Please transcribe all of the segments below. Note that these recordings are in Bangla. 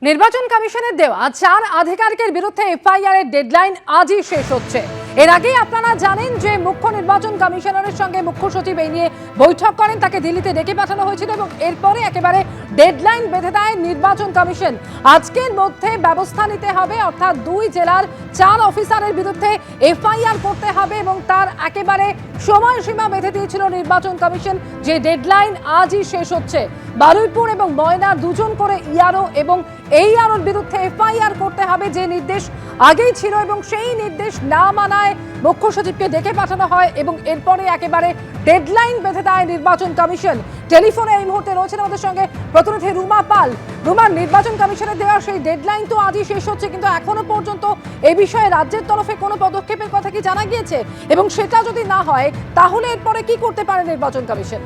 নির্বাচন কমিশনের দেওয়া 4 আধিকারিকের বিরুদ্ধে এফআইআর এর ডেডলাইন আজই শেষ হচ্ছে। এর আগেই আপনারা জানেন যে মুখ্য নির্বাচন কমিশনারের সঙ্গে মুখ্য সচিব এই নিয়ে বৈঠক করেন, তাকে দিল্লিতে ডেকে পাঠানো হয়েছিল এবং এরপরে একেবারে ডেডলাইন বেঁধে দেয় নির্বাচন কমিশন। আজকের মধ্যে ব্যবস্থা নিতে হবে, অর্থাৎ 2 জেলার 4 অফিসারের বিরুদ্ধে এফআইআর করতে হবে এবং তার একেবারে সময়সীমা বেঁধে দিয়েছিল নির্বাচন কমিশন, যে ডেডলাইন আজই শেষ হচ্ছে। বারুইপুর এবং ময়নার 2 জন করে ইআরও এবং এই আরোর বিরুদ্ধে এফআইআর করতে হবে, যে নির্দেশ আগেই ছিল এবং সেই নির্দেশ না মানায় মুখ্য সচিবকে ডেকে পাঠানো হয় এবং এরপরে একেবারে ডেডলাইন বেঁধে দেয় নির্বাচন কমিশন। টেলিফোনে এই মুহূর্তে রয়েছেন আমাদের সঙ্গে প্রতিনিধি রুমা পাল। রুমা, নির্বাচন কমিশনের দেওয়া সেই ডেডলাইন তো আজই শেষ হচ্ছে, কিন্তু এখনো পর্যন্ত এই বিষয়ে রাজ্যের তরফে কোনো পদক্ষেপের কথা কি জানা গিয়েছে? এবং সেটা যদি না হয় তাহলে এরপরে কি করতে পারে নির্বাচন কমিশন?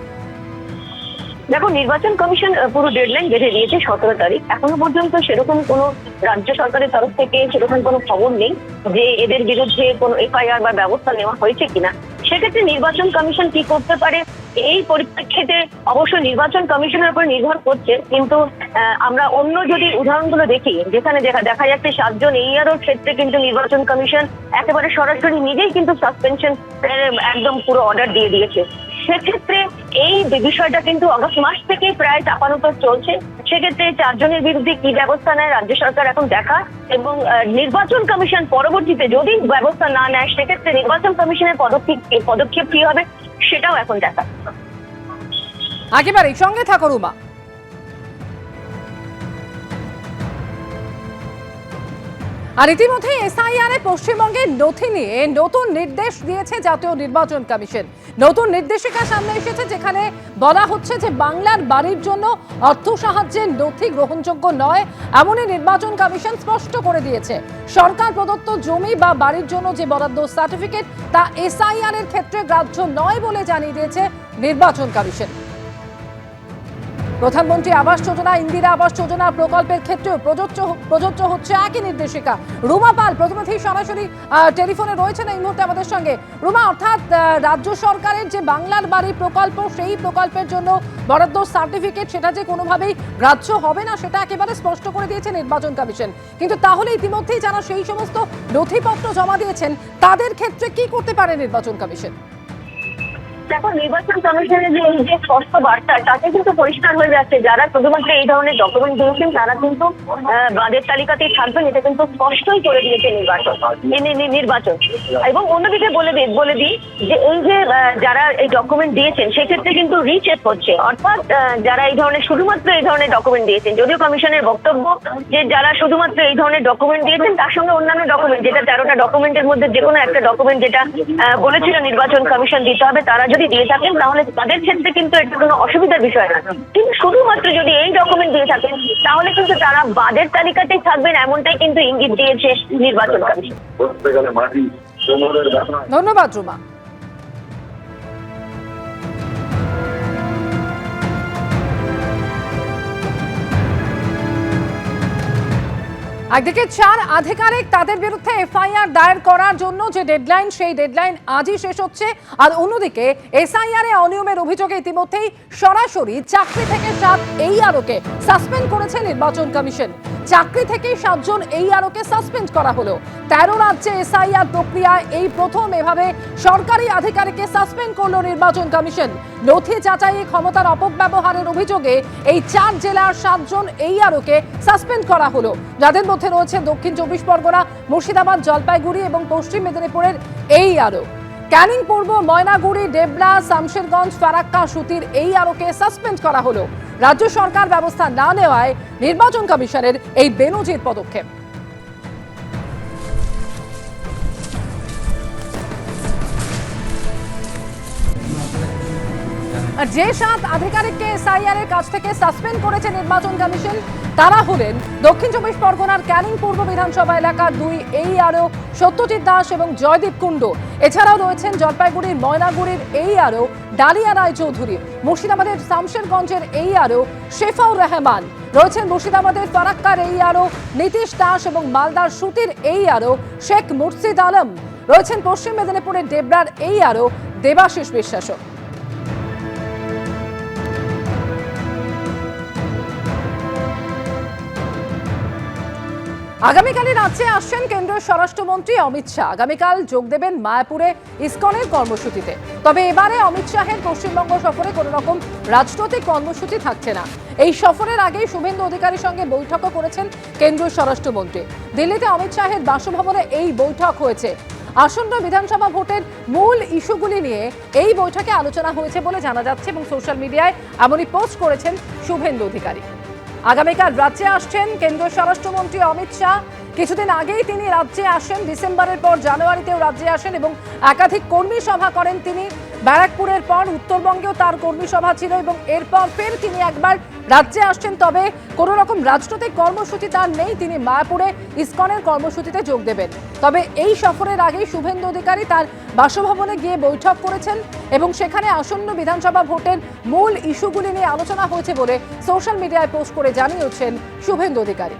দেখো, নির্বাচন কমিশন পুরো ডেডলাইন বেঁধে দিয়েছে 17 তারিখ। এখনো পর্যন্ত সেরকম কোনো রাজ্য সরকারের তরফ থেকে সেরকম কোনো খবর নেই যে এদের বিরুদ্ধে কোনো এফআইআর বা ব্যবস্থা নেওয়া হয়েছে কিনা। সেক্ষেত্রে নির্বাচন কমিশন কি করতে পারে এই পরিপ্রেক্ষিতে অবশ্য নির্বাচন কমিশনের উপর নির্ভর করছে। কিন্তু আমরা অন্য যদি উদাহরণগুলো দেখি, যেখানে দেখা যাচ্ছে 7 জন এইআরওর ক্ষেত্রে কিন্তু নির্বাচন কমিশন একেবারে সরাসরি নিজেই কিন্তু সাসপেনশন একদম পুরো অর্ডার দিয়ে দিয়েছে। সেক্ষেত্রে এই বিষয়টা কিন্তু আগস্ট মাস থেকে প্রায় চাপানোতর চলছে। সেক্ষেত্রে 4 জনের বিরুদ্ধে কি ব্যবস্থা নেয় রাজ্য সরকার এখন দেখা, এবং নির্বাচন কমিশন পরবর্তীতে যদি ব্যবস্থা না নেয় সেক্ষেত্রে নির্বাচন কমিশনের পদক্ষেপ কি হবে সেটাও এখন দেখা। একেবারেই সঙ্গে থাকো রুমা। আর ইতিমধ্যে এসআইআর এ পশ্চিমবঙ্গের নথি নিয়ে নতুন নির্দেশ দিয়েছে জাতীয় নির্বাচন কমিশন। নতুন নির্দেশিকা সামনে এসেছে, যেখানে বলা হচ্ছে যে বাংলার বাড়ির জন্য অর্থ সাহায্যের নথি গ্রহণযোগ্য নয়, এমনই নির্বাচন কমিশন স্পষ্ট করে দিয়েছে। সরকার প্রদত্ত জমি বা বাড়ির জন্য যে বরাদ্দ সার্টিফিকেট তা এসআইআর এর ক্ষেত্রে গ্রাহ্য নয় বলে জানিয়ে দিয়েছে নির্বাচন কমিশন। প্রধানমন্ত্রী আবাস যোজনা, ইন্দিরা আবাস যোজনা প্রকল্পের ক্ষেত্রেও প্রযোজ্য হচ্ছে একই নির্দেশিকা। রুমা পাল প্রতিনিধি সরাসরি টেলিফোনে রয়েছেন এই মুহূর্তে আমাদের সঙ্গে। রুমা, অর্থাৎ রাজ্য সরকারের যে বাংলার বাড়ি প্রকল্প, সেই প্রকল্পের জন্য বরাদ্দ সার্টিফিকেট সেটা যে কোনোভাবেই গ্রাহ্য হবে না সেটা একেবারে স্পষ্ট করে দিয়েছে নির্বাচন কমিশন। কিন্তু তাহলে ইতিমধ্যেই যারা সেই সমস্ত নথিপত্র জমা দিয়েছেন তাদের ক্ষেত্রে কি করতে পারে নির্বাচন কমিশন? দেখো, নির্বাচন কমিশনের যে স্পষ্ট বার্তা তাতে কিন্তু পরিষ্কার হয়ে যাচ্ছে যারা শুধুমাত্র এই ধরনের ডকুমেন্ট দিয়েছেন তারা কিন্তু বাদের তালিকাতেই থাকবেন, এটা কিন্তু স্পষ্টই করে দিয়েছে নির্বাচন। এবং অন্যদিকে বলে দিই যে এই যে যারা এই ডকুমেন্ট দিয়েছেন সেক্ষেত্রে কিন্তু রিচেক হচ্ছে, অর্থাৎ যারা এই ধরনের শুধুমাত্র এই ধরনের ডকুমেন্ট দিয়েছেন, যদিও কমিশনের বক্তব্য যে যারা শুধুমাত্র এই ধরনের ডকুমেন্ট দিয়েছেন তার সঙ্গে অন্যান্য ডকুমেন্ট, যেটা 13টা ডকুমেন্টের মধ্যে যে কোনো একটা ডকুমেন্ট যেটা বলেছিল নির্বাচন কমিশন দিতে হবে, তারা যদি দিয়ে থাকেন তাহলে তাদের ক্ষেত্রে কিন্তু এটা কোনো অসুবিধার বিষয় না। কিন্তু শুধুমাত্র যদি এই ডকুমেন্ট দিয়ে থাকেন তাহলে কিন্তু তারা বাদের তালিকাতেই থাকবেন, এমনটাই কিন্তু ইঙ্গিত দিয়েছে নির্বাচন কমিশন। ধন্যবাদ রুমা। একদিকে 4 আধিকারিক, তাদের বিরুদ্ধে এফআইআর দায়ের করার জন্য যে ডেডলাইন সেই ডেডলাইন আজই শেষ হচ্ছে। আর অন্যদিকে এসআইআর এ অনিয়মের অভিযোগে ইতিমধ্যেই সরাসরি চাকরি থেকে 7 এইআরওকে সাসপেন্ড করেছে নির্বাচন কমিশন। চাকরি থেকে 7 জন এইআরওকে সাসপেন্ড করা হলো। 13 রাজ্যে এসআইআর প্রক্রিয়ায় এই প্রথম এভাবে সরকারি আধিকারিককে সাসপেন্ড করলো নির্বাচন কমিশন। নথি যাচাইয়ে ক্ষমতার অপব্যবহারের অভিযোগে এই 4 জেলার 7 জন এইআরওকে সাসপেন্ড করা হলো, যাদের মধ্যে রয়েছে দক্ষিণ 24 পরগনা, মুর্শিদাবাদ, জলপাইগুড়ি এবং পশ্চিম মেদিনীপুরের এইআরও। ক্যানিং পূর্ব, ময়নাগুড়ি, ডেবরা, শামশেরগঞ্জ, ফারাক্কা, সুতির এইআরওকে সাসপেন্ড করা হলো। রাজ্য সরকার ব্যবস্থা না নেওয়ায় নির্বাচন কমিশনের এই বেনজির পদক্ষেপ। যে 7 আধিকারিককে এসআইআর এর কাছ থেকে সাসপেন্ড করেছে নির্বাচন কমিশন তারা হলেন দক্ষিণ 24 পরগনার ক্যানিং পূর্ব বিধানসভা এলাকার 2 এইআরও সত্যজিৎ দাস এবং জয়দীপ কুণ্ডু। এছাড়াও রয়েছেন জলপাইগুড়ির ময়নাগুড়ির এইআরও ডালিয়া রায় চৌধুরী, মুর্শিদাবাদের শামশেরগঞ্জের এইআরও শেফাউর রহমান, রয়েছেন মুর্শিদাবাদের ফারাক্কার এইআরও নীতিশ দাস এবং মালদার সুতির এইআরও শেখ মুর্শিদ আলম, রয়েছেন পশ্চিম মেদিনীপুরের ডেবরার এইআরও দেবাশিস বিশ্বাসও। আগামীকালই রাজ্যে আসছেন কেন্দ্রীয় স্বরাষ্ট্রমন্ত্রী অমিত শাহ। আগামীকাল যোগ দেবেন মায়াপুরে ইসকনের কর্মসূচিতে। তবে এবারে অমিত শাহের পশ্চিমবঙ্গ সফরে কোনো রকম রাজনৈতিক কর্মসূচি থাকছে না। এই সফরের আগেই শুভেন্দু অধিকারীর সঙ্গে বৈঠকও করেছেন কেন্দ্রীয় স্বরাষ্ট্রমন্ত্রী। দিল্লিতে অমিত শাহের বাসভবনে এই বৈঠক হয়েছে। আসন্ন বিধানসভা ভোটের মূল ইস্যুগুলি নিয়ে এই বৈঠকে আলোচনা হয়েছে বলে জানা যাচ্ছে এবং সোশ্যাল মিডিয়ায় এমনই পোস্ট করেছেন শুভেন্দু অধিকারী। আগামীকাল রাজ্যে আসছেন কেন্দ্রীয় স্বরাষ্ট্রমন্ত্রী অমিত শাহ। কিছুদিন আগেই তিনি রাজ্যে আসেন, ডিসেম্বরের পর জানুয়ারিতেও রাজ্যে আসেন এবং একাধিক কর্মী সভা করেন তিনি। ব্যারাকপুরের পর উত্তরবঙ্গেও তার কর্মী সভা ছিল এবং এরপর ফের তিনি একবার রাজ্যে আসছেন। তবে কোনো রকম রাজনৈতিক কর্মসূচি তার নেই। তিনি মায়াপুরে ইসকনের কর্মসূচিতে যোগ দেবেন। তবে এই সফরের আগেই শুভেন্দু অধিকারী তার বাসভবনে গিয়ে বৈঠক করেছেন এবং সেখানে আসন্ন বিধানসভা ভোটের মূল ইস্যুগুলি নিয়ে আলোচনা হয়েছে বলে সোশ্যাল মিডিয়ায় পোস্ট করে জানিয়েছেন শুভেন্দু অধিকারী।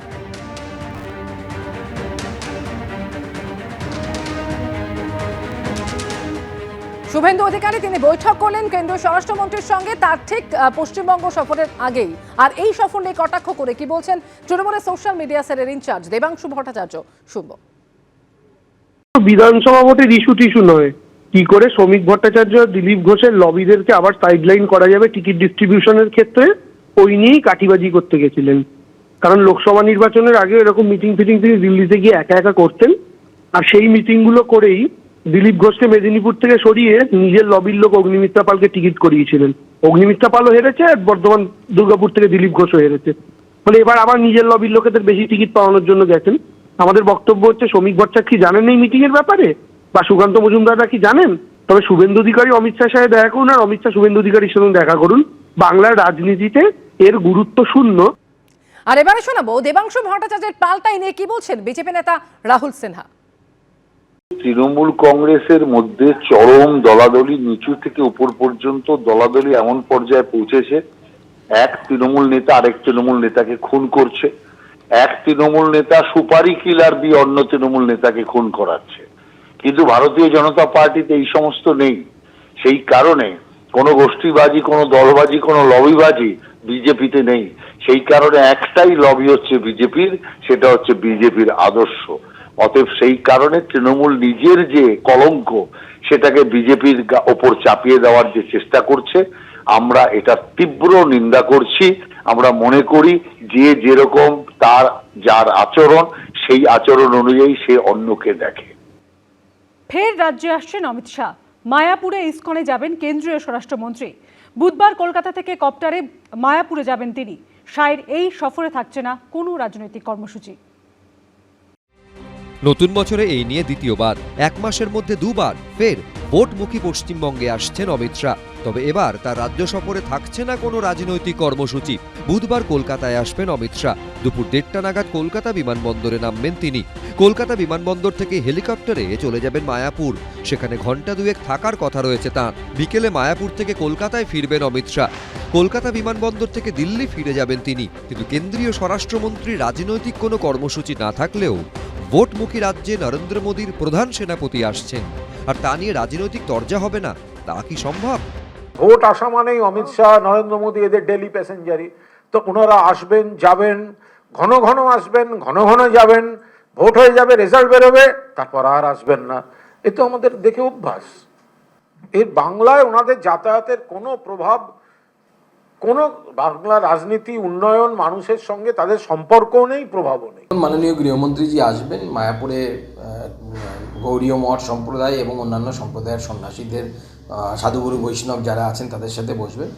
শুভেন্দু অধিকারী তিনি বৈঠক করলেন কেন্দ্রীয় স্বরাষ্ট্রমন্ত্রীর সঙ্গে তার ঠিক পশ্চিমবঙ্গ সফরের আগেই। আর এই সফর নিয়ে কটাক্ষ করে কি বলছেন তৃণমূলের সোশ্যাল মিডিয়া সেলের ইনচার্জ দেবাংশু ভট্টাচার্য, শুনবো। বিধানসভা ভোটের ইস্যু টিস্যু নয়, কি করে শ্রমিক ভট্টাচার্য দিলীপ ঘোষের লবিদেরকে আবার সাইডলাইন করা যাবে টিকিট ডিস্ট্রিবিউশনের ক্ষেত্রে, ওই নিয়েই কাঠিবাজি করতে গেছিলেন। কারণ লোকসভা নির্বাচনের আগে এরকম মিটিং ফিটিং তিনি দিল্লিতে গিয়ে একা একা করতেন, আর সেই মিটিংগুলো করেই দিলীপ ঘোষকে মেদিনীপুর থেকে সরিয়ে নিজের লবির লোক অগ্নিমিত্রা পালকে টিকিট করিয়েছিলেন। অগ্নিমিত্রা পালও হেরেছে, আর বর্ধমান দুর্গাপুর থেকে দিলীপ ঘোষও হেরেছে। ফলে এবার আবার নিজের লবির লোকেদের বেশি টিকিট পাওয়ানোর জন্য গেছেন। আমাদের বক্তব্য হচ্ছে, শ্রমিক ভট্টাচার্য কি জানেন এই মিটিং এর ব্যাপারে, বা সুকান্ত মজুমদাররা কি জানেন? তবে শুভেন্দু অধিকারী অমিত শাহের সাথে দেখা করুন, আর অমিত শাহ শুভেন্দু অধিকারীর সঙ্গে দেখা করুন। বাংলার রাজনীতিতে এর গুরুত্ব শূন্য। আর এবারে শোনাবো দেবাংশু ভট্টাচার্যের পাল্টাই নিয়ে কি বলছেন বিজেপি নেতা রাহুল সিনহা। তৃণমূল কংগ্রেসের মধ্যে চরম দলাদলি, নিচু থেকে উপর পর্যন্ত দলাদলি এমন পর্যায়ে পৌঁছেছে, এক তৃণমূল নেতা আরেক তৃণমূল নেতাকে খুন করছে, এক তৃণমূল নেতা সুপারি কিলার দিয়ে অন্য তৃণমূল নেতাকে খুন করাচ্ছে। কিন্তু ভারতীয় জনতা পার্টিতে এই সমস্ত নেই। সেই কারণে কোনো গোষ্ঠীবাজি, কোনো দলবাজি, কোনো লবিবাজি বিজেপিতে নেই। সেই কারণে একটাই লবি হচ্ছে বিজেপির, সেটা হচ্ছে বিজেপির আদর্শ। অতএব সেই কারণে তৃণমূল নিজের যে কলঙ্ক, সেটাকে বিজেপির ওপর চাপিয়ে দেওয়ার যে চেষ্টা করছে, আমরা এটা তীব্র নিন্দা করছি। আমরা মনে করি যে যেরকম তার যার আচরণ, সেই আচরণ অনুযায়ী সে অন্যকে দেখে। ফের রাজ্যে আসছেন অমিত শাহ। মায়াপুরে ইসকনে যাবেন কেন্দ্রীয় স্বরাষ্ট্রমন্ত্রী। বুধবার কলকাতা থেকে কপ্টারে মায়াপুরে যাবেন তিনি। শাহের এই সফরে থাকছে না কোনো রাজনৈতিক কর্মসূচি। নতুন বছরে এই নিয়ে দ্বিতীয়বার, এক মাসের মধ্যে দুবার ফের ভোটমুখী পশ্চিমবঙ্গে আসছেন অমিত শাহ। তবে এবার তার রাজ্য সফরে থাকছে না কোনো রাজনৈতিক কর্মসূচি। বুধবার কলকাতায় আসবেন অমিত শাহ। দুপুর 1:30 নাগাদ কলকাতা বিমানবন্দরে নামবেন তিনি। কলকাতা বিমানবন্দর থেকে হেলিকপ্টারে চলে যাবেন মায়াপুর। সেখানে ঘণ্টা দুয়েক থাকার কথা রয়েছে তাঁর। বিকেলে মায়াপুর থেকে কলকাতায় ফিরবেন অমিত শাহ। কলকাতা বিমানবন্দর থেকে দিল্লি ফিরে যাবেন তিনি। কিন্তু কেন্দ্রীয় স্বরাষ্ট্রমন্ত্রী রাজনৈতিক কোনো কর্মসূচি না থাকলেও ভোটমুখী রাজ্যে নরেন্দ্র মোদীর প্রধান সেনাপতি আসছেন, আর তা নিয়ে রাজনৈতিক তরজা হবে না, তা কি সম্ভব? ভোট আসা মানেই অমিত শাহ, নরেন্দ্র মোদী এদের ডেলি প্যাসেঞ্জারই তো। ওনারা আসবেন, যাবেন, ঘন ঘন আসবেন, ঘন ঘন যাবেন, ভোট হয়ে যাবে, রেজাল্ট বেরোবে, তারপর আর আসবেন না। এ তো আমাদের দেখে অভ্যাস। এর বাংলায় ওনাদের যাতায়াতের কোনো প্রভাব, কোনো বাংলা রাজনীতি, উন্নয়ন, মানুষের সঙ্গে তাদের সম্পর্কও নেই, প্রভাবও নেই। মাননীয় গৃহমন্ত্রীজি আসবেন মায়াপুরে। গৌড়ীয় মঠ সম্প্রদায় এবং অন্যান্য সম্প্রদায়ের সন্ন্যাসীদের, সাধুগুরু বৈষ্ণব যারা আছেন তাদের সাথে বসবেন।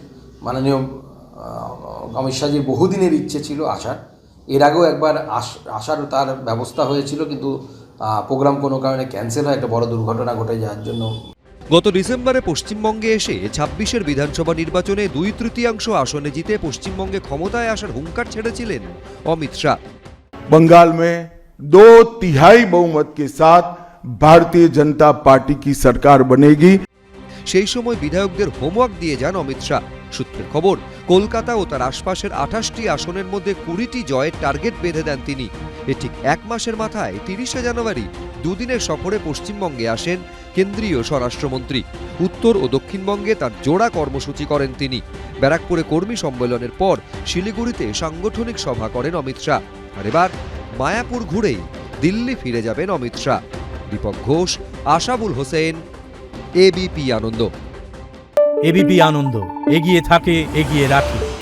মাননীয় অমিত শাহজির বহুদিনের ইচ্ছে ছিল আসার। এর আগেও একবার আসার তার ব্যবস্থা হয়েছিল, কিন্তু প্রোগ্রাম কোনো কারণে ক্যান্সেল হয়, একটা বড় দুর্ঘটনা ঘটে যাওয়ার জন্য। গত ডিসেম্বরে পশ্চিমবঙ্গে এসে 26-এর বিধানসভা নির্বাচনে 2/3 আসনে জিতে পশ্চিমবঙ্গে ক্ষমতায় আসার হুঙ্কার ছেড়েছিলেন অমিত শাহ। बंगाल में 2/3 बहुमत के साथ भारतीय जनता पार्टी की सरकार बनेगी। সেই সময় বিধায়কদের হোমওয়ার্ক দিয়ে যান অমিত শাহ। সূত্রের খবর, কলকাতা ও তার আশপাশের 28টি আসনের মধ্যে 20টি জয়ের টার্গেট বেঁধে দেন তিনি। এ ঠিক এক মাসের মাথায় 30শে জানুয়ারি দুদিনের সফরে পশ্চিমবঙ্গে আসেন কেন্দ্রীয় স্বরাষ্ট্রমন্ত্রী। উত্তর ও দক্ষিণবঙ্গে তার জোড়া কর্মসূচি করেন তিনি। ব্যারাকপুরে কর্মী সম্মেলনের পর শিলিগুড়িতে সাংগঠনিক সভা করেন অমিত শাহ। আর এবার মায়াপুর ঘুরেই দিল্লি ফিরে যাবেন অমিত শাহ। দীপক ঘোষ, আশাবুল হোসেন, এবিপি আনন্দ। এবিপি আনন্দ, এগিয়ে থাকে, এগিয়ে রাখে।